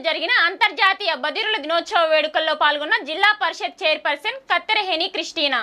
జరిగిన అంతర్జాతీయ బదిరుల దినోత్సవ వేడుకల్లో పాల్గొన్న జిల్లా పరిషత్ చైర్పర్సన్ కత్తెర హెనీ క్రిస్టినా.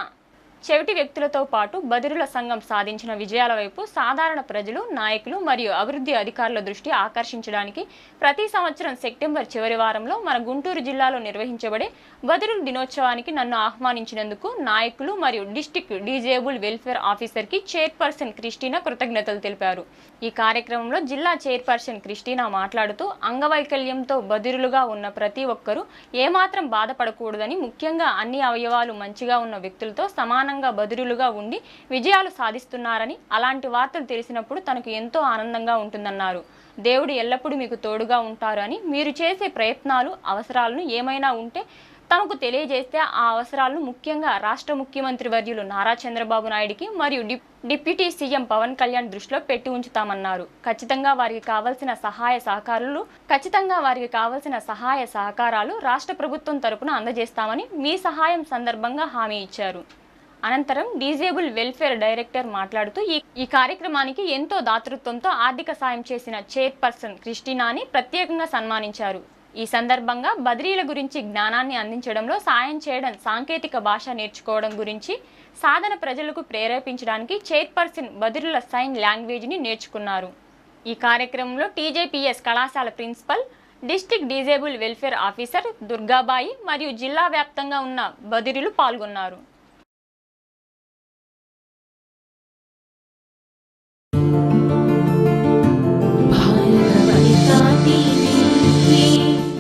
చెవిటి వ్యక్తులతో పాటు బదిరుల సంఘం సాధించిన విజయాల వైపు సాధారణ ప్రజలు, నాయకులు మరియు అభివృద్ధి అధికారుల దృష్టి ఆకర్షించడానికి ప్రతి సంవత్సరం సెప్టెంబర్ చివరి వారంలో మన గుంటూరు జిల్లాలో నిర్వహించబడే బదిరుల దినోత్సవానికి నన్ను ఆహ్వానించినందుకు నాయకులు మరియు డిస్ట్రిక్ట్ డిజేబుల్ వెల్ఫేర్ ఆఫీసర్కి చైర్పర్సన్ క్రిస్టినా కృతజ్ఞతలు తెలిపారు. ఈ కార్యక్రమంలో జిల్లా చైర్పర్సన్ క్రిస్టినా మాట్లాడుతూ అంగవైకల్యంతో బదిరులుగా ఉన్న ప్రతి ఒక్కరూ ఏమాత్రం బాధపడకూడదని, ముఖ్యంగా అన్ని అవయవాలు మంచిగా ఉన్న వ్యక్తులతో సమానంగా బదిరులుగా ఉండి విజయాలు సాధిస్తున్నారని, అలాంటి వార్తలు తెలిసినప్పుడు తనకు ఎంతో ఆనందంగా ఉంటుందన్నారు. దేవుడు ఎల్లప్పుడూ మీకు తోడుగా ఉంటారు అని, మీరు చేసే ప్రయత్నాలు, అవసరాలను ఏమైనా ఉంటే తమకు తెలియజేస్తే ఆ అవసరాలను ముఖ్యంగా రాష్ట్ర ముఖ్యమంత్రి వర్యులు నారా చంద్రబాబు నాయుడికి మరియు డిప్యూటీ సీఎం పవన్ కళ్యాణ్ దృష్టిలో పెట్టి ఉంచుతామన్నారు. ఖచ్చితంగా వారికి కావాల్సిన సహాయ సహకారాలు రాష్ట్ర ప్రభుత్వం తరపున అందజేస్తామని మీ సహాయం సందర్భంగా హామీ ఇచ్చారు. అనంతరం డిజేబుల్ వెల్ఫేర్ డైరెక్టర్ మాట్లాడుతూ ఈ కార్యక్రమానికి ఎంతో దాతృత్వంతో ఆర్థిక సాయం చేసిన చైర్పర్సన్ క్రిస్టినాని ప్రత్యేకంగా సన్మానించారు. ఈ సందర్భంగా బదిలీల గురించి జ్ఞానాన్ని అందించడంలో సాయం చేయడం, సాంకేతిక భాష నేర్చుకోవడం గురించి సాధన ప్రజలకు ప్రేరేపించడానికి చైర్పర్సన్ బదిలీల సైన్ లాంగ్వేజ్ని నేర్చుకున్నారు. ఈ కార్యక్రమంలో టీజేపీఎస్ కళాశాల principal, district disable welfare officer Durgabai మరియు జిల్లా వ్యాప్తంగా ఉన్న బదిలీలు పాల్గొన్నారు.